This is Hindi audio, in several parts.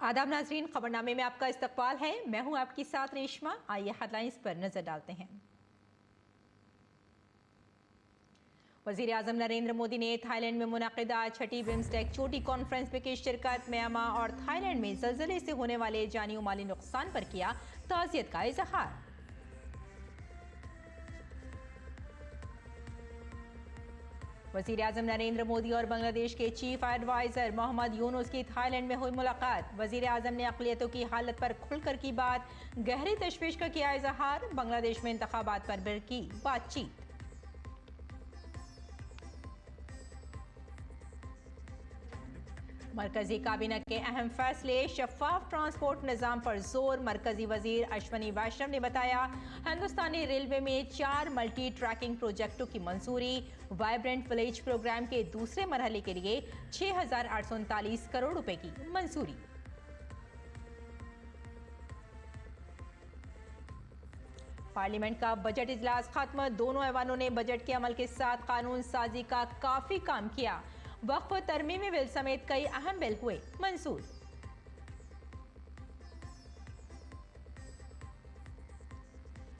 आदाब नाजरीन, खबरनामे में आपका इस्तकबाल है। मैं हूं आपके साथ रेशमा। आइए हेडलाइंस पर नजर डालते हैं। वजीर आजम नरेंद्र मोदी ने थाईलैंड में मुनक़िदा छठी बिम्स्टेक चोटी कॉन्फ्रेंस में की शिरकत। म्यांमार और थाईलैंड में ज़लज़ले से होने वाले जानी और माली नुकसान पर किया ताज़ियत का इजहार। वज़ीर आज़म नरेंद्र मोदी और बांग्लादेश के चीफ एडवाइज़र मोहम्मद यूनुस की थाईलैंड में हुई मुलाकात। वज़ीर आज़म ने अक़लियतों की हालत पर खुलकर की बात, गहरी तशवीश का किया इजहार। बांग्लादेश में इंतखाबात पर भी की बातचीत। मरकजी काबीना के अहम फैसले, शफाफ ट्रांसपोर्ट निज़ाम पर जोर। मरकजी वजीर अश्वनी वैष्णव ने बताया, हिंदुस्तानी रेलवे में 4 मल्टी ट्रैकिंग प्रोजेक्टों की मंजूरी। वाइब्रेंट विलेज प्रोग्राम के दूसरे मरहले के लिए 6,839 करोड़ रुपए की मंजूरी। पार्लियामेंट का बजट इजलास खत्म। दोनों ऐवानों ने बजट के अमल के साथ कानून साजी का काफी काम किया। वक्फ तरमीमी बिल समेत कई अहम बिल हुए मंजूर।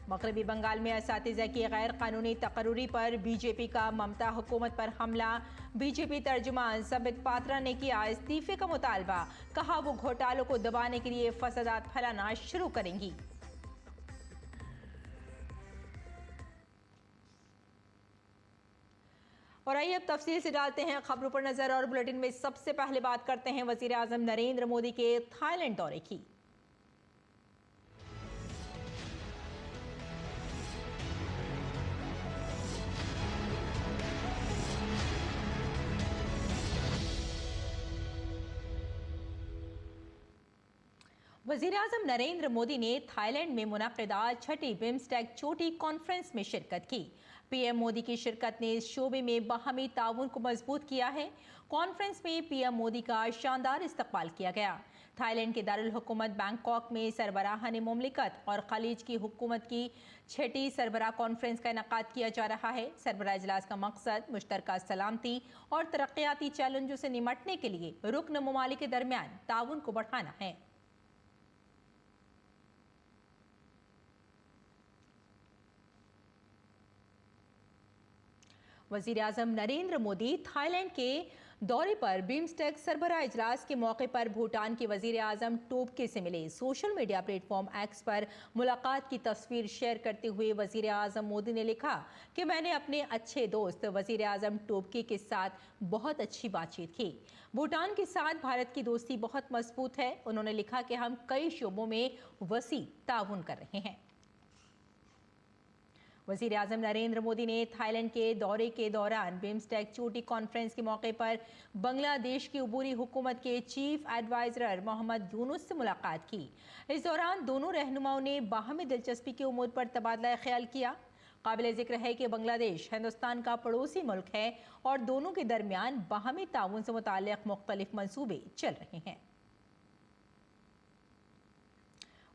मगरबी बंगाल में असातिज़ा की गैर कानूनी तकर्री पर बीजेपी का ममता हुकूमत पर हमला। बीजेपी तर्जुमान संबित पात्रा ने किया इस्तीफे का मुतालबा। कहा वो घोटालों को दबाने के लिए फसादात फैलाना शुरू करेंगी। और आइए अब तफसील से डालते हैं खबरों पर नजर। और बुलेटिन में सबसे पहले बात करते हैं वजीर आजम नरेंद्र मोदी के थाईलैंड दौरे की। वज़ीर आज़म नरेंद्र मोदी ने थाईलैंड में मुनक़िदा छठी बिम्स्टेक चोटी कॉन्फ्रेंस में शिरकत की। पीएम मोदी की शिरकत ने इस शोबे में बाहमी ताउन को मजबूत किया है। कॉन्फ्रेंस में पीएम मोदी का शानदार इस्तकबाल किया गया। थाईलैंड के दारुल हुकूमत बैंकॉक में सरबराहान मुमलिकत और खलीज की हुकूमत की छठी सरबराह कॉन्फ्रेंस का इनेकाद किया जा रहा है। सरबराह इजलास का मकसद मुश्तरका सलामती और तरक्याती चैलेंजों से निमटने के लिए रुकन ममालिक के दरमियान ताउन को बढ़ाना है। वज़ीर आज़म नरेंद्र मोदी थाईलैंड के दौरे पर बिम्स्टेक सरबराह इजलास के मौके पर भूटान के वज़ीर आज़म टोबगे से मिले। सोशल मीडिया प्लेटफॉर्म एक्स पर मुलाकात की तस्वीर शेयर करते हुए वज़ीर आज़म मोदी ने लिखा कि मैंने अपने अच्छे दोस्त वज़ीर आज़म टोबगे के साथ बहुत अच्छी बातचीत की। भूटान के साथ भारत की दोस्ती बहुत मजबूत है। उन्होंने लिखा कि हम कई शोबों में वसी ताउन कर रहे हैं। वज़ीर आज़म नरेंद्र मोदी ने थाईलैंड के दौरे के दौरान बिम्स्टेक चोटी कॉन्फ्रेंस के मौके पर बांग्लादेश की उबूरी हुकूमत के चीफ एडवाइज़र मोहम्मद यूनुस से मुलाकात की। इस दौरान दोनों रहनुमाओं ने बाहमी दिलचस्पी के उमूर पर तबादला ख्याल किया। काबिल ज़िक्र है कि बांग्लादेश हिंदुस्तान का पड़ोसी मुल्क है और दोनों के दरमियान बाहमी ताउन से मुताल्लिक़ मुख्तलिफ मंसूबे चल रहे हैं।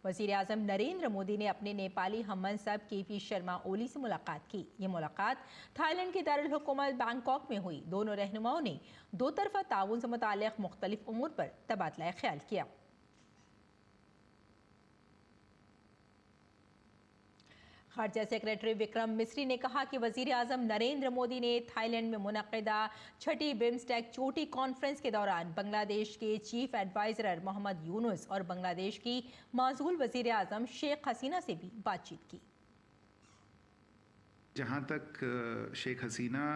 वज़ीर आज़म नरेंद्र मोदी ने अपने नेपाली हममनसब केपी शर्मा ओली से मुलाकात की। ये मुलाकात थाईलैंड के दारुल हुकूमत बैंकॉक में हुई। दोनों रहनुमाओं ने दो तरफा ताउन से मुताल्लिक़ मुख्तलिफ उमूर पर तबादला ख्याल किया। खारजा सेक्रेटरी विक्रम मिस्री ने कहा कि वज़ीर आज़म नरेंद्र मोदी ने थाईलैंड में मुनक़िदा छठी बिम्स्टेक चोटी कॉन्फ्रेंस के दौरान बांग्लादेश के चीफ एडवाइज़र मोहम्मद यूनुस और बांग्लादेश की माज़ूल वज़ीर आज़म शेख हसीना से भी बातचीत की। जहाँ तक शेख हसीना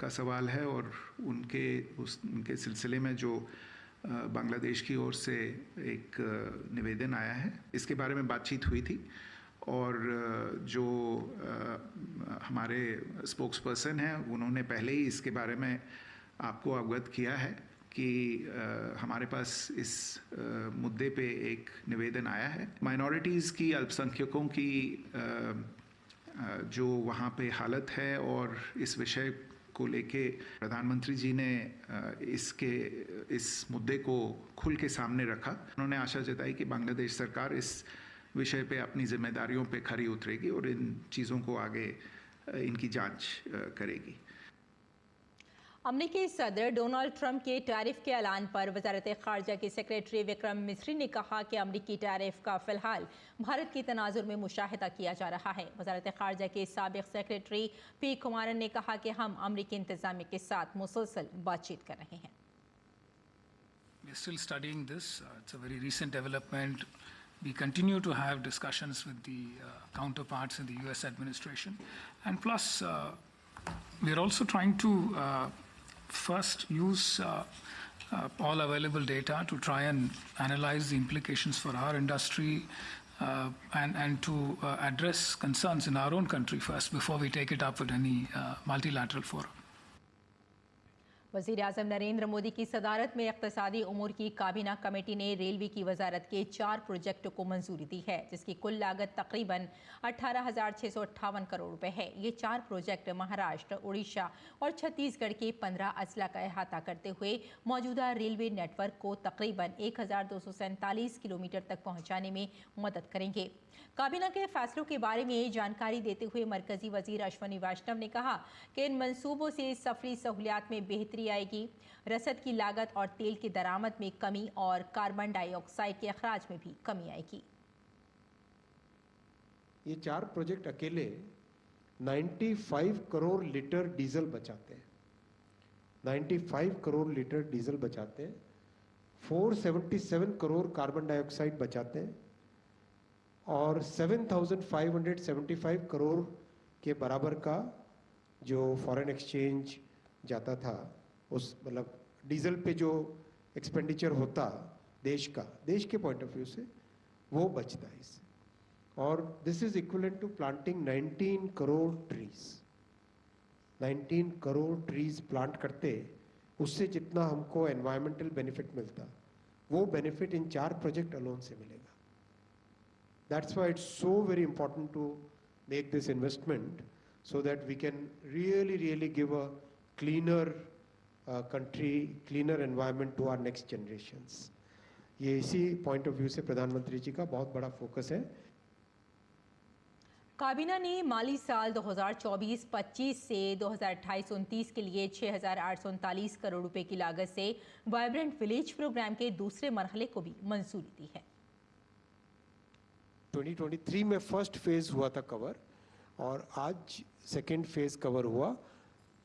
का सवाल है और उनके सिलसिले में जो बांग्लादेश की ओर से एक निवेदन आया है, इसके बारे में बातचीत हुई थी। और जो हमारे स्पोक्स पर्सन हैं उन्होंने पहले ही इसके बारे में आपको अवगत किया है कि हमारे पास इस मुद्दे पे एक निवेदन आया है। माइनॉरिटीज़ की, अल्पसंख्यकों की जो वहाँ पे हालत है और इस विषय को लेके प्रधानमंत्री जी ने इस मुद्दे को खुल के सामने रखा। उन्होंने आशा जताई कि बांग्लादेश सरकार इस विषय पे अपनी जिम्मेदारियों पे खरी उतरेगी और इन चीज़ों को आगे इनकी जांच करेगी। अमरीकी सदर डोनाल्ड ट्रंप के टैरिफ के ऐलान पर वजारत खारजा के सेक्रेटरी विक्रम मिस्री ने कहा कि अमरीकी टैरिफ का फिलहाल भारत के तनाजुर में मुशाहिदा किया जा रहा है। वजारत खारजा के साबिक सेक्रेटरी पी कुमारन ने कहा कि हम अमरीकी इंतजामिया के साथ मुसलसल बातचीत कर रहे हैं। We are still studying this. It's a very recent development. We continue to have discussions with the counterparts in the US administration. And plus, we are also trying to first use all available data to try and analyze the implications for our industry and to address concerns in our own country first before we take it up with any multilateral forum. वज़ीर आज़म नरेंद्र मोदी की सदारत में इक़्तिसादी उमूर की काबीना कमेटी ने रेलवे की वजारत के 4 प्रोजेक्टों को मंजूरी दी है, जिसकी कुल लागत तकरीबन 18,658 करोड़ रुपए है। ये 4 प्रोजेक्ट महाराष्ट्र, उड़ीसा और छत्तीसगढ़ के 15 अजला का अहाता करते हुए मौजूदा रेलवे नेटवर्क को तकरीबन 1,247 किलोमीटर तक पहुँचाने में मदद करेंगे। काबीना के फैसलों के बारे में जानकारी देते हुए मरकजी वजीर अश्वनी वैष्णव ने कहा कि इन मंसूबों से सफरी सहूलियात में बेहतरी आएगी, रसद की लागत और तेल की दरामद में कमी और कार्बन डाइऑक्साइड के अखराज में भी कमी आएगी। ये 4 प्रोजेक्ट अकेले 95 करोड़ लीटर डीजल बचाते हैं, 95 करोड़ लीटर डीजल बचाते हैं, 477 करोड़ कार्बन डाइऑक्साइड बचाते हैं और 7,575 करोड़ के बराबर का जो फॉरेन एक्सचेंज जाता था, उस मतलब डीजल पे जो एक्सपेंडिचर होता देश का, देश के पॉइंट ऑफ व्यू से वो बचता है इससे। और this is equivalent to planting 19 crore trees. 19 crore trees plant करते, उससे जितना हमको एनवायरमेंटल बेनिफिट मिलता, वो बेनिफिट इन 4 प्रोजेक्ट अलोन से मिलेगा। That's why it's so very important to make this investment so that we can really give a cleaner country, cleaner environment to our next generations. ये इसी पॉइंट ऑफ व्यू से प्रधानमंत्री जी का बहुत बड़ा फोकस है। काबीना ने माली साल 2024-25 से 2028-29 के लिए 6,839 करोड़ रुपए की लागत से वाइब्रेंट विलेज प्रोग्राम के दूसरे मरहले को भी मंजूरी दी है। 2023 में फर्स्ट फेज हुआ था कवर और आज सेकेंड फेज कवर हुआ,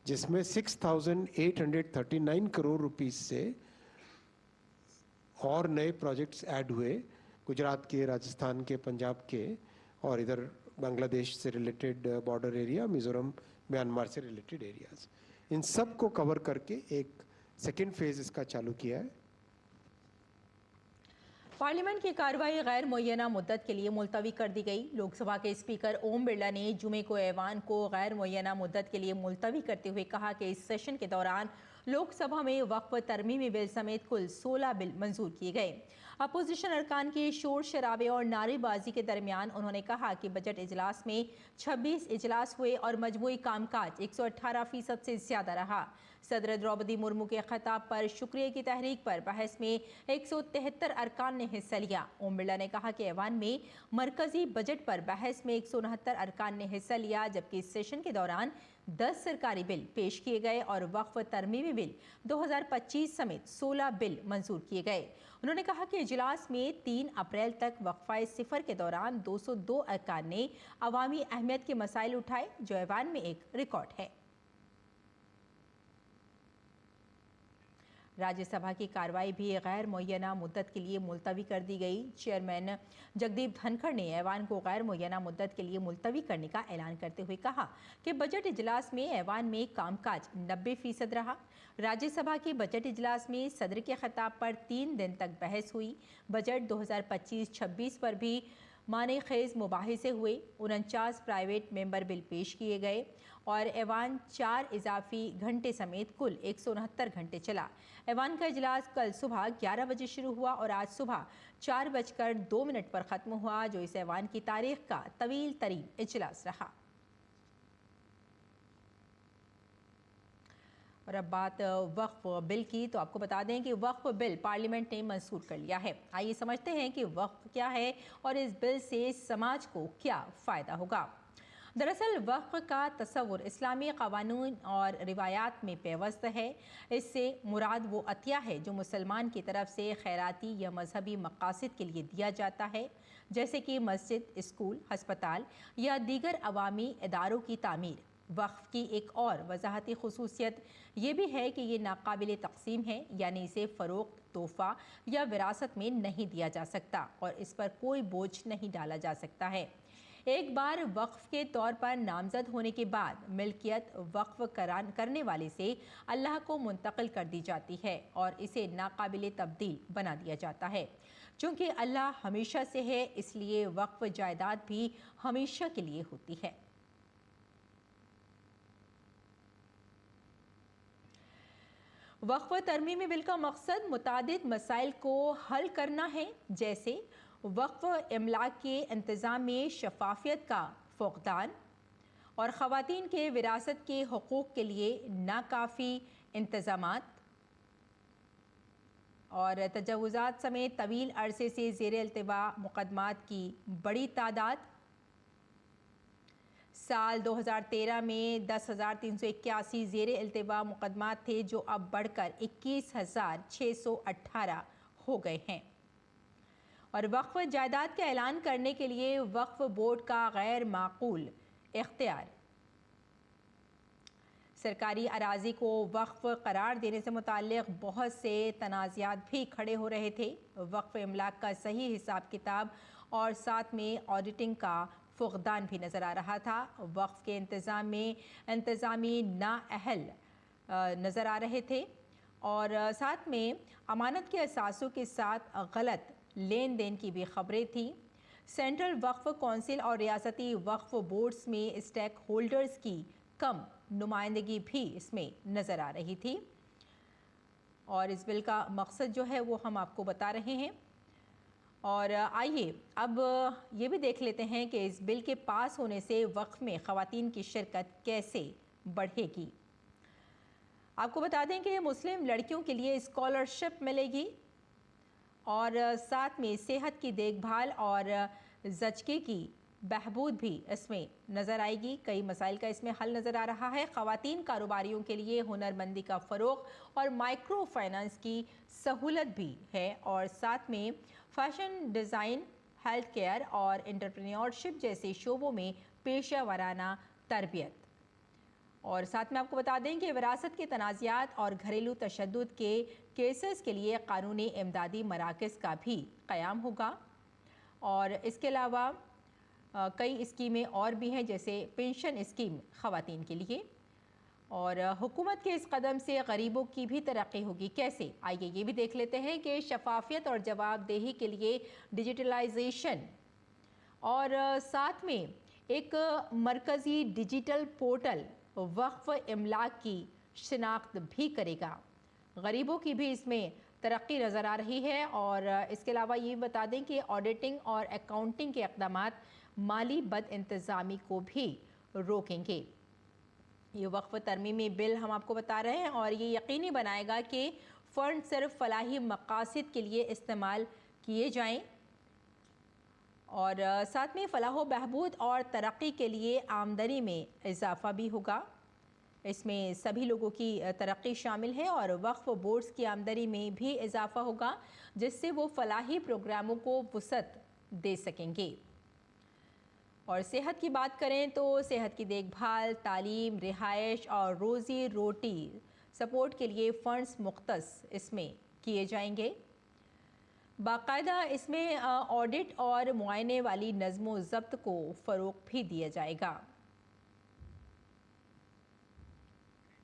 जिसमें 6,839 करोड़ रुपीस से और नए प्रोजेक्ट्स ऐड हुए, गुजरात के, राजस्थान के, पंजाब के और इधर बांग्लादेश से related border area, Mizoram, Myanmar से रिलेटेड एरियाज, इन सब को कवर करके एक सेकेंड फेज इसका चालू किया है। पार्लियामेंट की कार्रवाई गैर मुय्यना मुद्दत के लिए मुलतवी कर दी गई। लोकसभा के स्पीकर ओम बिरला ने जुमे को ऐवान को गैर मुय्यना मुद्दत के लिए मुलतवी करते हुए कहा कि इस सेशन के दौरान लोकसभा में वक्फ तरमीमी बिल समेत कुल 16 बिल मंजूर किए गए। अपोजिशन अरकान के शोर शराबे और नारेबाजी के दरमियान उन्होंने कहा कि बजट इजलास में 26 इजलास हुए और मजमूई कामकाज 118% से ज्यादा रहा। सदर द्रौपदी मुर्मू के खिताब पर शुक्रिया की तहरीक पर बहस में 173 अरकान ने हिस्सा लिया। ओम बिरला ने कहा कि ऐवान में मरकजी बजट पर बहस में 169 अरकान ने हिस्सा लिया, जबकि इस सेशन के दौरान 10 सरकारी बिल पेश किए गए और वक्फ तरमीमी बिल 2025 समेत 16 बिल मंजूर किए गए। उन्होंने कहा कि इजलास में 3 अप्रैल तक वक्फा सिफर के दौरान 202 अरकान ने अवामी अहमियत के मसाइल उठाए, जो ऐवान में एक रिकॉर्ड है। राज्यसभा की कार्रवाई भी गैर मुय्यना मुद्दत के लिए मुलतवी कर दी गई। चेयरमैन जगदीप धनखड़ ने ऐवान को गैर मुय्यना मुद्दत के लिए मुलतवी करने का ऐलान करते हुए कहा कि बजट इजलास में ऐवान में कामकाज 90% रहा। राज्यसभा के बजट इजलास में सदर के खिताब पर 3 दिन तक बहस हुई। बजट 2025-26 पर भी माने खेज मुबाहिसे हुए। 49 प्राइवेट मेंबर बिल पेश किए गए और ऐवान 4 इजाफी घंटे समेत कुल 169 घंटे चला। ऐवान का इजलास कल सुबह 11 बजे शुरू हुआ और आज सुबह 4:02 पर ख़त्म हुआ, जो इस ऐवान की तारीख का तवील तरीन इजलास रहा। और अब बात वक्फ बिल की, तो आपको बता दें कि वक्फ बिल पार्लियामेंट ने मंजूर कर लिया है। आइए समझते हैं कि वक्फ क्या है और इस बिल से समाज को क्या फ़ायदा होगा। दरअसल वक्फ का तस्वुर इस्लामी क़वानून और रिवायात में पेवस्त है। इससे मुराद वो अतिया है जो मुसलमान की तरफ से खैराती या मजहबी मकासद के लिए दिया जाता है, जैसे कि मस्जिद, स्कूल, हस्पताल या दीगर अवामी इदारों की तामीर। वक्फ की एक और वजाहती खुसूसियत ये भी है कि ये नाकाबिल तकसीम है, यानी इसे फ़रोख्त, तोहफ़ा या विरासत में नहीं दिया जा सकता और इस पर कोई बोझ नहीं डाला जा सकता है। एक बार वक्फ के तौर पर नामजद होने के बाद मिल्कियत वक्फ करने वाले से अल्लाह को मुंतकिल कर दी जाती है और इसे नाकाबिल तब्दील बना दिया जाता है। चूँकि अल्लाह हमेशा से है, इसलिए वक्फ जायदाद भी हमेशा के लिए होती है। वक्फ तरमीमी बिल का मकसद मुतादिद मसाइल को हल करना है, जैसे वक्फ इमलाक के इंतज़ाम में शफाफियत का फुक़दान और ख़वातीन के विरासत के हुकूक़ के लिए नाकाफ़ी इंतज़ामात और तजावुज़ात समेत तवील अरसे से ज़ेर इल्तिवा मुक़दमात की बड़ी तादाद। साल 2013 में 10,381 ज़ेर इल्तिवा मुक़दमात थे, जो अब बढ़कर 21,618 हो गए हैं। और वक्फ जायदाद का ऐलान करने के लिए वक्फ बोर्ड का गैर माकूल इख्तियार। सरकारी अराजी को वक्फ करार देने से मुताल्लिक़ बहुत से तनाज़ात भी खड़े हो रहे थे। वक्फ इमलाक का सही हिसाब किताब और साथ में ऑडिटिंग का फुक़दान भी नज़र आ रहा था। वक्फ के इंतज़ाम में इंतज़ामी नाअहल नज़र आ रहे थे और साथ में अमानत के असासों के साथ गलत लेन देन की भी खबरें थी। सेंट्रल वक्फ कौंसिल और रियासती वक्फ बोर्ड्स में स्टेक होल्डर्स की कम नुमाइंदगी भी इसमें नज़र आ रही थी। और इस बिल का मकसद जो है वो हम आपको बता रहे हैं। और आइए अब ये भी देख लेते हैं कि इस बिल के पास होने से वक्फ में ख़वातीन की शिरकत कैसे बढ़ेगी। आपको बता दें कि मुस्लिम लड़कियों के लिए स्कॉलरशिप मिलेगी और साथ में सेहत की देखभाल और ज़चके की बहबूद भी इसमें नज़र आएगी। कई मसाइल का इसमें हल नज़र आ रहा है। ख़वातीन कारोबारियों के लिए हुनरमंदी का फ़रोग़ और माइक्रो फाइनेंस की सहूलत भी है और साथ में फ़ैशन डिज़ाइन, हेल्थ केयर और एंटरप्रेन्योरशिप जैसे शोबों में पेशा वराना तरबियत। और साथ में आपको बता दें कि विरासत के तनाज़ात और घरेलू तशद्दुद के केसेस के लिए कानूनी इमदादी मराकज़ का भी क़याम होगा। और इसके अलावा कई स्कीमें और भी हैं, जैसे पेंशन स्कीम ख़वातीन के लिए। और हुकूमत के इस कदम से गरीबों की भी तरक्की होगी। कैसे, आइए ये भी देख लेते हैं कि शफाफियत और जवाबदेही के लिए डिजिटलाइजेशन और साथ में एक मरकज़ी डिजिटल पोर्टल वक्फ इमलाक की शिनाख्त भी करेगा। गरीबों की भी इसमें तरक्की नज़र आ रही है। और इसके अलावा ये बता दें कि ऑडिटिंग और अकाउंटिंग के इक़दामात माली बद इंतज़ामी को भी रोकेंगे। ये वक्फ तरमीमी बिल हम आपको बता रहे हैं और ये यकीनी बनाएगा कि फ़ंड सिर्फ फलाही मकासद के लिए इस्तेमाल किए जाएं और साथ में फ़लाह बहबूद और तरक्की के लिए आमदनी में इजाफ़ा भी होगा। इसमें सभी लोगों की तरक्की शामिल है और वक्फ बोर्ड्स की आमदनी में भी इजाफ़ा होगा, जिससे वो फलाही प्रोग्रामों को वसअत दे सकेंगे। और सेहत की बात करें तो सेहत की देखभाल, तालीम, रिहाइश और रोज़ी रोटी सपोर्ट के लिए फ़ंड्स मुख्तस इसमें किए जाएंगे। बाकायदा इसमें ऑडिट और मुआयने वाली नज़्म ज़ब्त को फ़रोग़ भी दिया जाएगा।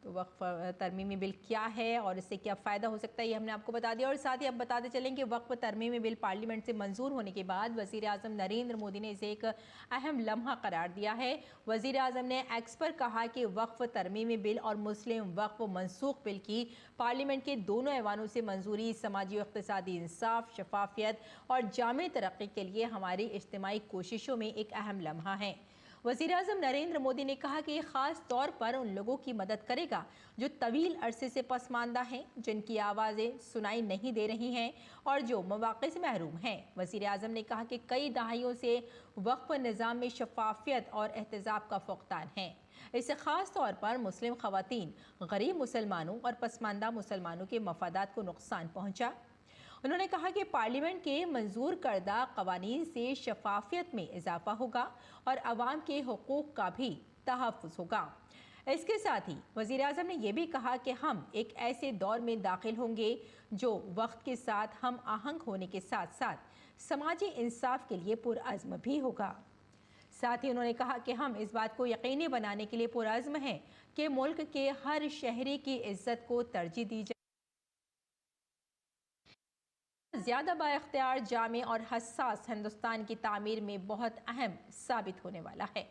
तो वक्फ तरमीमी बिल क्या है और इससे क्या फ़ायदा हो सकता है, ये हमने आपको बता दिया। और साथ ही अब बताते चलें कि वक्फ तरमीमी बिल पार्लियामेंट से मंजूर होने के बाद वज़ीर आज़म नरेंद्र मोदी ने इसे एक अहम लम्हा करार दिया है। वज़ीर आज़म ने एक्स पर कहा कि वक्फ तरमीमी बिल और मुस्लिम वक्फ मनसूख बिल की पार्लियामेंट के दोनों ऐवानों से मंजूरी समाजी और इक़्तिसादी इंसाफ, शफाफियत और जामे तरक्की के लिए हमारी इज्तिमाई कोशिशों में एक अहम लम्हा है। वज़ीर-ए-आज़म नरेंद्र मोदी ने कहा कि ख़ास तौर पर उन लोगों की मदद करेगा जो तवील अरसे से पसमानदा हैं, जिनकी आवाज़ें सुनाई नहीं दे रही हैं और जो मौक़े से महरूम हैं। वज़ीर-ए-आज़म ने कहा कि कई दहाइयों से वक्फ निज़ाम में शफ़ाफ़ियत और एहतसाब का फ़ुक़दान है। इससे ख़ास तौर पर मुस्लिम ख़वातीन, गरीब मुसलमानों और पसमानदा मुसलमानों के मफादात को नुकसान पहुँचा। उन्होंने कहा कि पार्लियामेंट के मंजूर करदा कवानीन से शफाफियत में इजाफा होगा और अवाम के हुकूक का भी तहफ़्फ़ुज़ होगा। इसके साथ ही वज़ीर-ए-आज़म ने यह भी कहा कि हम एक ऐसे दौर में दाखिल होंगे जो वक्त के साथ हम आहंग होने के साथ साथ समाजी इंसाफ के लिए पुरअज़्म भी होगा। साथ ही उन्होंने कहा कि हम इस बात को यकीनी बनाने के लिए पुरअज़्म हैं कि मुल्क के हर शहरी की इज्जत को तरजीह दी जाए, ज़्यादा बाइख्तियार, जामे और हसास हिंदुस्तान की तामीर में बहुत अहम साबित होने वाला है।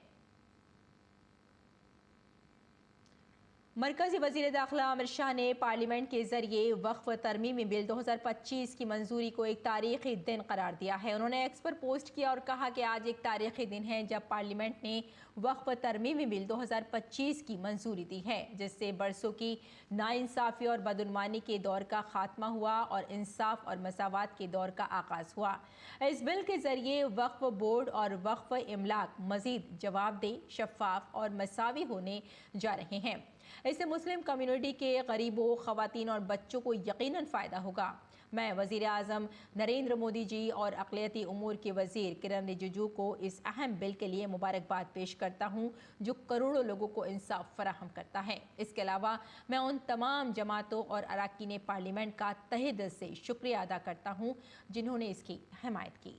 मरकज़ी वज़ीर दाखिला अमित शाह ने पार्लियामेंट के ज़रिए वक्फ तरमीमी बिल 2025 की मंजूरी को एक तारीख़ी दिन करार दिया है। उन्होंने एक्स पर पोस्ट किया और कहा कि आज एक तारीख़ी दिन है जब पार्लियामेंट ने वक्फ तरमीमी बिल 2025 की मंजूरी दी है, जिससे बरसों की नाइंसाफ़ी और बदउनवानी के दौर का खात्मा हुआ और इंसाफ और मसावात के दौर का आगाज़ हुआ। इस बिल के ज़रिए वक्फ बोर्ड और वक्फ इमलाक मज़ीद जवाबदेह, शफ़ाफ और मसावी होने जा रहे हैं। इससे मुस्लिम कम्युनिटी के गरीबों, ख़वातीन और बच्चों को यकीनन फ़ायदा होगा। मैं वज़ीर-ए-आज़म नरेंद्र मोदी जी और अक़लियती उमूर के वज़ीर किरण रिजिजू को इस अहम बिल के लिए मुबारकबाद पेश करता हूँ जो करोड़ों लोगों को इंसाफ फराहम करता है। इसके अलावा मैं उन तमाम जमातों और अरकान पार्लियामेंट का तहे दिल से शुक्रिया अदा करता हूँ जिन्होंने इसकी हिमायत की।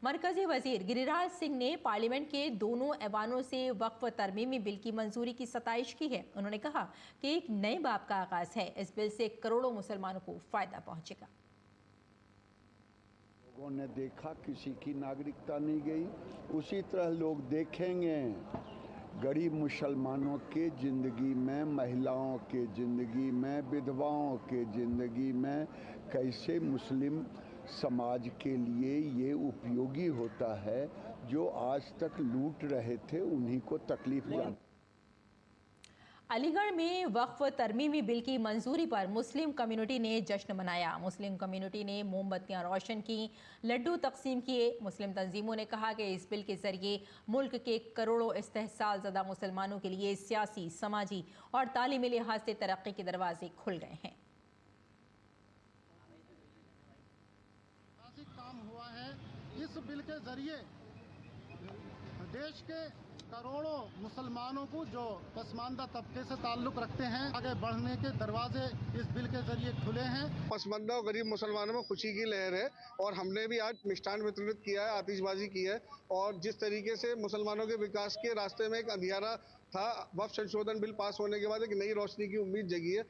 मरकज़ी वज़ीर गिरिराज सिंह ने पार्लियामेंट के दोनों ऐवानों से वक्फ तरमीमी बिल की मंजूरी की सताइश की है। उन्होंने कहा कि एक नए बाब का आगाज़ है। इस बिल से करोड़ों मुसलमानों को फ़ायदा पहुँचेगा। लोगों ने देखा किसी की नागरिकता नहीं गई, उसी तरह लोग देखेंगे गरीब मुसलमानों के ज़िंदगी में, महिलाओं के ज़िंदगी में, विधवाओं के ज़िंदगी में कैसे मुस्लिम समाज के लिए ये उपयोगी होता है। जो आज तक लूट रहे थे उन्हीं को तकलीफ जान। अलीगढ़ में वक्फ तरमीमी बिल की मंजूरी पर मुस्लिम कम्युनिटी ने जश्न मनाया। मुस्लिम कम्युनिटी ने मोमबत्तियां रोशन की, लड्डू तकसीम किए। मुस्लिम तंजीमों ने कहा कि इस बिल के जरिए मुल्क के करोड़ों इस्तेहसाल ज़दा मुसलमानों के लिए सियासी, समाजी और तालीमी लिहाज से तरक्की के दरवाजे खुल गए हैं। काम हुआ है। इस बिल के जरिए देश के करोड़ों मुसलमानों को जो पसमानदा तबके से ताल्लुक रखते हैं, आगे बढ़ने के दरवाजे इस बिल के जरिए खुले हैं। पसमानदा और गरीब मुसलमानों में खुशी की लहर है और हमने भी आज मिष्ठान वितरित किया है, आतिशबाजी की है और जिस तरीके से मुसलमानों के विकास के रास्ते में एक अंधियारा था, वक्फ संशोधन बिल पास होने के बाद एक नई रोशनी की उम्मीद जगी है।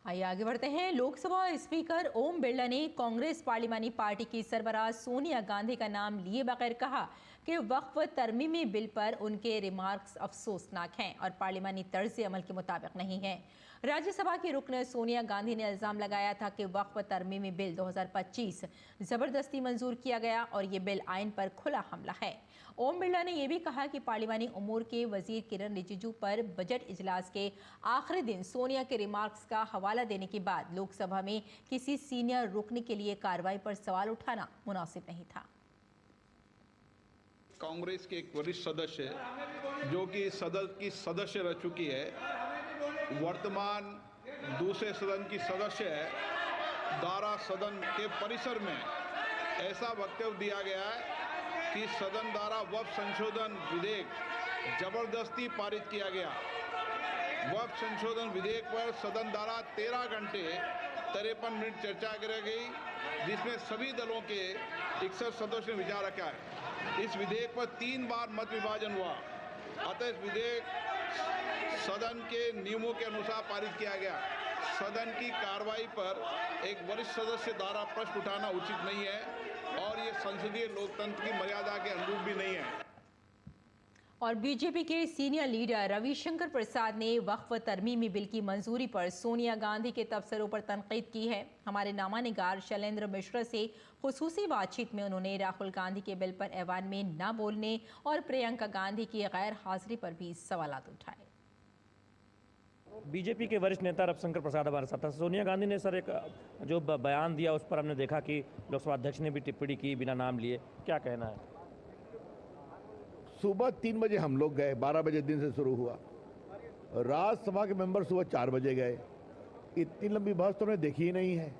आइए आगे बढ़ते हैं। लोकसभा स्पीकर ओम बिरला ने कांग्रेस पार्लिमानी पार्टी की सरबराह सोनिया गांधी का नाम लिए बगैर कहा कि वक्फ तरमीमी बिल पर उनके रिमार्क्स अफसोसनाक हैं और पार्लिमानी तर्ज अमल के मुताबिक नहीं हैं। राज्यसभा की रुकन सोनिया गांधी ने इल्ज़ाम लगाया था कि वक्फ तरमीमी बिल 2025 ज़बरदस्ती मंजूर किया गया और ये बिल आइन पर खुला हमला है। ओम बिरला ने यह भी कहा कि पार्लिमानी उमूर के वज़ीर किरण रिजिजू पर बजट इजलास के आखिरी दिन सोनिया के रिमार्क्स का हवाला देने के बाद लोकसभा में किसी सीनियर रुकन के लिए कार्रवाई पर सवाल उठाना मुनासिब नहीं था। कांग्रेस के एक वरिष्ठ सदस्य जो कि सदन की सदस्य रह चुकी है, वर्तमान दूसरे सदन की सदस्य है, द्वारा सदन के परिसर में ऐसा वक्तव्य दिया गया है कि सदन द्वारा वक्फ संशोधन विधेयक जबरदस्ती पारित किया गया। वक्फ संशोधन विधेयक पर सदन द्वारा 13 घंटे 53 मिनट चर्चा की गई, जिसमें सभी दलों के 61 सदस्यों ने विचार रखा है। इस विधेयक पर 3 बार मत विभाजन हुआ, अतः इस विधेयक सदन के नियमों के अनुसार पारित किया गया। सदन की कार्रवाई पर एक वरिष्ठ सदस्य द्वारा प्रश्न उठाना उचित नहीं है और ये संसदीय लोकतंत्र की मर्यादा के अनुरूप भी नहीं है। और बीजेपी के सीनियर लीडर रविशंकर प्रसाद ने वक्फ तरमीमी बिल की मंजूरी पर सोनिया गांधी के तबसरों पर तनकीद की है। हमारे नामानिगार शैलेंद्र मिश्रा से खुसूसी बातचीत में उन्होंने राहुल गांधी के बिल पर ऐवान में न बोलने और प्रियंका गांधी की गैर हाजिरी पर भी सवालात उठाए। बीजेपी के वरिष्ठ नेता रविशंकर प्रसाद हमारे साथ था। सोनिया गांधी ने सर एक जो बयान दिया उस पर हमने देखा कि लोकसभा अध्यक्ष ने भी टिप्पणी की बिना नाम लिए, क्या कहना है? सुबह 3 बजे हम लोग गए, 12 बजे दिन से शुरू हुआ। राज्यसभा के मेंबर सुबह 4 बजे गए। इतनी लंबी बहस तो उन्हें देखी ही नहीं है,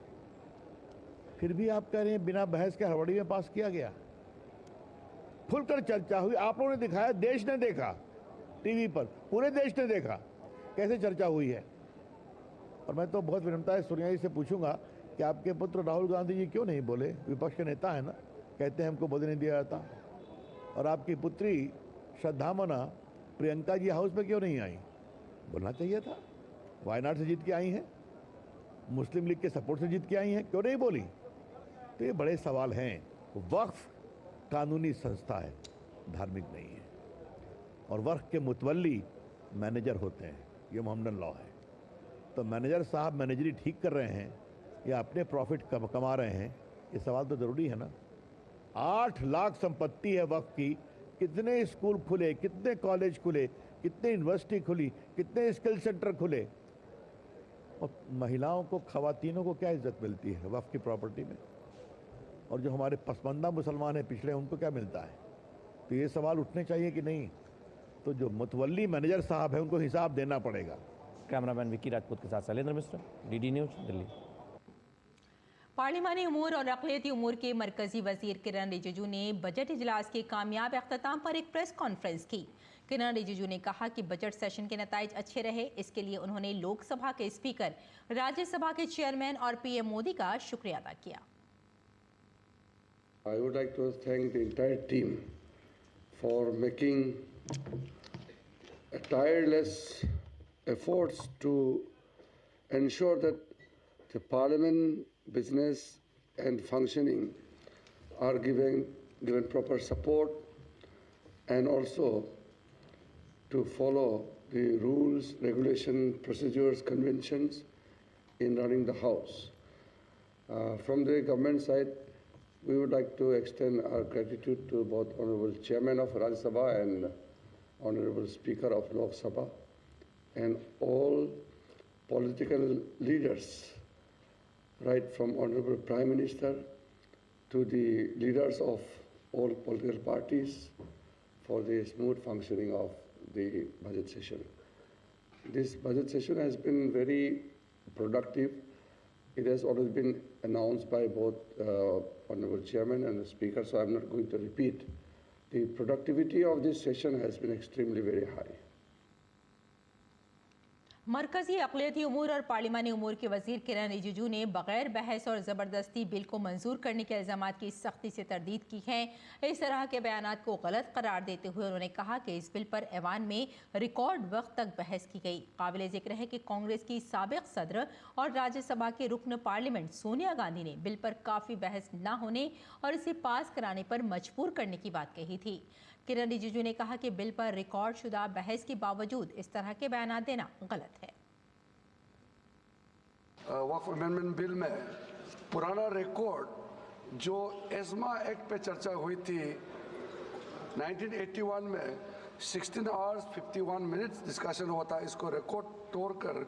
फिर भी आप कह रहे हैं बिना बहस के हड़बड़ी में पास किया गया। खुलकर चर्चा हुई, आप लोगों ने दिखाया, देश ने देखा, टीवी पर पूरे देश ने देखा कैसे चर्चा हुई है। और मैं तो बहुत विनम्रता से सोनिया जी से पूछूंगा कि आपके पुत्र राहुल गांधी जी क्यों नहीं बोले? विपक्ष के नेता है ना, कहते हैं हमको बोलने नहीं दिया जाता। और आपकी पुत्री श्रद्धामना प्रियंका जी हाउस में क्यों नहीं आई? बोलना चाहिए था। वायनाड से जीत के आई हैं, मुस्लिम लीग के सपोर्ट से जीत के आई हैं, क्यों नहीं बोली? तो ये बड़े सवाल हैं। वक्फ कानूनी संस्था है, धार्मिक नहीं है। और वक्फ के मुतवल्ली मैनेजर होते हैं, ये मोहम्मदन लॉ है। तो मैनेजर साहब मैनेजरी ठीक कर रहे हैं या अपने प्रॉफिट कमा रहे हैं, ये सवाल तो ज़रूरी है ना। 8 लाख संपत्ति है वक्फ की। कितने स्कूल खुले, कितने कॉलेज खुले, कितने यूनिवर्सिटी खुली, कितने स्किल सेंटर खुले, और महिलाओं को, खवातीनों को क्या इज्जत मिलती है वक्फ की प्रॉपर्टी में? और जो हमारे पसमानदा मुसलमान हैं पिछले, उनको क्या मिलता है? तो ये सवाल उठने चाहिए कि नहीं? तो जो मुतवल्ली मैनेजर साहब है उनको हिसाब देना पड़ेगा। कैमरामैन विक्की राजपूत के साथ शैलेंद्र मिश्रा, डीडी न्यूज, दिल्ली। पार्लिमानी उमूर और अक़लियती उमूर के मरकजी वजीर किरण रिजिजू ने बजट इजलास के कामयाब अख्ताम पर एक प्रेस कॉन्फ्रेंस की। किरण रिजिजू ने कहा कि बजट सेशन के नताइज अच्छे रहे। इसके लिए उन्होंने लोकसभा के स्पीकर, राज्यसभा के चेयरमैन और पीएम मोदी का शुक्रिया अदा किया। I would like to thank the entire team for making tireless efforts to ensure that the Parliament business and functioning are given proper support, and also to follow the rules, regulation, procedures, conventions in running the House. From the government side, we would like to extend our gratitude to both Honorable Chairman of Rajya Sabha and Honorable Speaker of Lok Sabha, and all political leaders, right from Honorable Prime Minister to the leaders of all political parties, for the smooth functioning of the budget session. This budget session has been very productive. It has already been announced by both Honorable Chairman and the Speaker, so I'm not going to repeat. The productivity of this session has been extremely very high. मरकजी अक़लियती उमूर और पार्लिमानी उमूर के वजीर किरण रिजिजू ने बगैर बहस और ज़बरदस्ती बिल को मंजूर करने के इल्ज़ामात की सख्ती से तरदीद की है। इस तरह के बयानात को गलत करार देते हुए उन्होंने कहा कि इस बिल पर ऐवान में रिकॉर्ड वक्त तक बहस की गई। काबिल ज़िक्र है कि कांग्रेस की साबिक़ सदर और राज्यसभा के रुकन पार्लियामेंट सोनिया गांधी ने बिल पर काफ़ी बहस न होने और इसे पास कराने पर मजबूर करने की बात कही थी। किरण रिजिजू ने कहा कि बिल पर रिकॉर्ड शुदा बहस के बावजूद इस तरह के बयान देना गलत है। वक्फ अमेंडमेंट बिल में पुराना रिकॉर्ड जो एस्मा एक्ट पे चर्चा हुई थी 1981 में 16 आवर्स 51 मिनट्स डिस्कशन हुआ था, इसको रिकॉर्ड तोड़ कर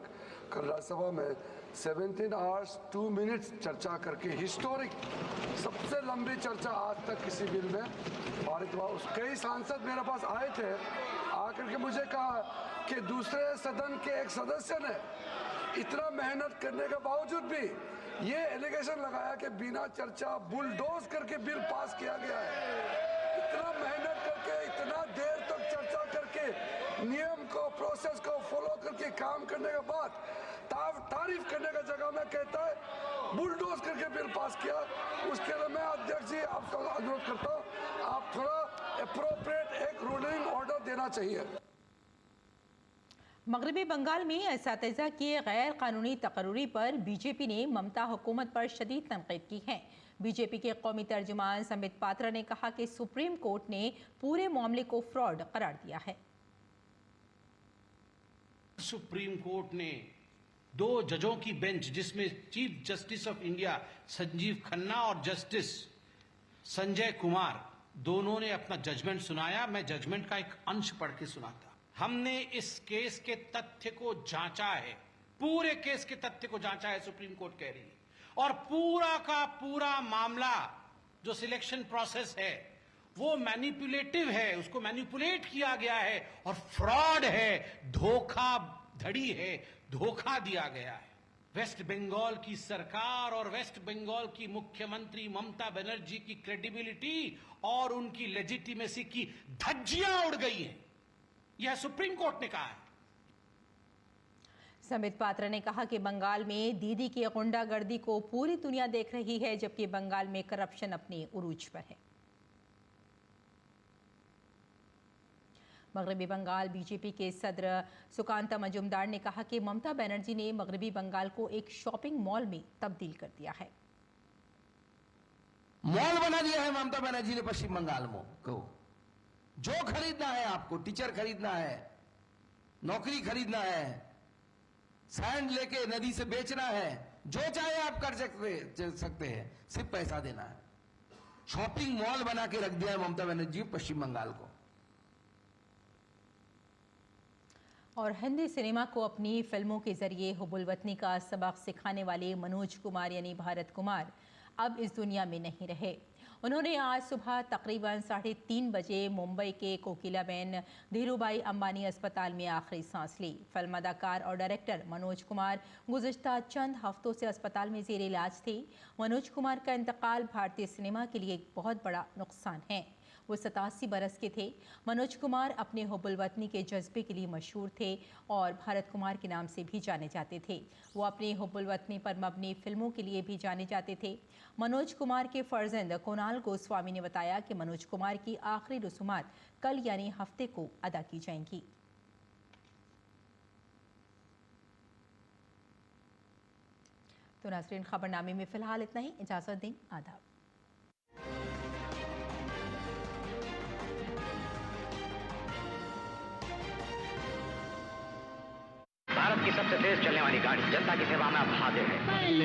कल राज्यसभा में 17 आवर्स 2 मिनट्स चर्चा करके हिस्टोरिक सबसे लंबी चर्चा आज तक किसी बिल में पारित हुआ। कई सांसद मेरे पास आए थे, आकर के मुझे कहा कि दूसरे सदन के एक सदस्य ने इतना मेहनत करने के बावजूद भी ये एलिगेशन लगाया कि बिना चर्चा बुलडोज करके बिल पास किया गया है। इतना मेहनत करके, इतना देर तक चर्चा करके, नियम को, प्रोसेस को फॉलो करके काम करने के बाद तारीफ करने का जगह में कहता है बुलडोज करके बिल पास किया। उसके लिए मैं अध्यक्ष जी आपका अनुरोध करता हूँ, आप थोड़ा एप्रोप्रिएट एक रूलिंग ऑर्डर देना चाहिए। मगरबी बंगाल में असातिज़ा की गैर कानूनी तकर्री पर बीजेपी ने ममता हुकूमत पर शदीद तनकीद की है। बीजेपी के कौमी तर्जुमान संबित पात्रा ने कहा कि सुप्रीम कोर्ट ने पूरे मामले को फ्रॉड करार दिया है। सुप्रीम कोर्ट ने 2 जजों की बेंच, जिसमें chief justice of India Sanjeev Khanna और जस्टिस संजय कुमार, दोनों ने अपना जजमेंट सुनाया। मैं जजमेंट का एक अंश पढ़ के सुनाता। हमने इस केस के तथ्य को जांचा है, पूरे केस के तथ्य को जांचा है, सुप्रीम कोर्ट कह रही है, और पूरा का पूरा मामला जो सिलेक्शन प्रोसेस है वो मैनिपुलेटिव है, उसको मैनिपुलेट किया गया है और फ्रॉड है, धोखाधड़ी है, धोखा दिया गया है। वेस्ट बंगाल की सरकार और वेस्ट बंगाल की मुख्यमंत्री ममता बनर्जी की क्रेडिबिलिटी और उनकी लेजिटिमेसी की धज्जियां उड़ गई हैं, यह सुप्रीम कोर्ट ने कहा है। संबित पात्रा ने कहा कि बंगाल में दीदी की गुंडागर्दी को पूरी दुनिया देख रही है, जबकि बंगाल में करप्शन अपने उरूज पर है। मगरबी बंगाल बीजेपी के सदर सुकांता मजुमदार ने कहा कि ममता बनर्जी ने मगरबी बंगाल को एक शॉपिंग मॉल में तब्दील कर दिया है। मॉल बना दिया है ममता बनर्जी ने पश्चिम बंगाल को। जो खरीदना है आपको, टीचर खरीदना है, नौकरी खरीदना है, सैंड लेके नदी से बेचना है, जो चाहे आप कर सकते हैं, सिर्फ पैसा देना है। शॉपिंग मॉल बना के रख दिया है ममता बनर्जी पश्चिम बंगाल को। और हिंदी सिनेमा को अपनी फिल्मों के जरिए हुब्बुल वतनी का सबक सिखाने वाले मनोज कुमार यानी भारत कुमार अब इस दुनिया में नहीं रहे। उन्होंने आज सुबह तकरीबन 3:30 बजे मुंबई के कोकिलाबेन धीरूभाई अंबानी अस्पताल में आखिरी सांस ली। फिल्म अदाकार और डायरेक्टर मनोज कुमार गुज़िश्ता चंद हफ्तों से अस्पताल में ज़ेर इलाज थे। मनोज कुमार का इंतकाल भारतीय सिनेमा के लिए एक बहुत बड़ा नुकसान है। वो 87 बरस के थे। मनोज कुमार अपने हुब्बुल वतनी के जज्बे के लिए मशहूर थे और भारत कुमार के नाम से भी जाने जाते थे। वो अपनी हुब्बुल वतनी पर मबनी फिल्मों के लिए भी जाने जाते थे। मनोज कुमार के फर्जंद कुणाल गोस्वामी ने बताया कि मनोज कुमार की आखिरी रसूमात कल यानी हफ्ते को अदा की जाएंगी। तो नाज़रीन, खबरनामे में फिलहाल इतना ही। इजाज़त दें। आदाब। भारत की सबसे तेज चलने वाली गाड़ी जनता की सेवा में अब हाजिर है।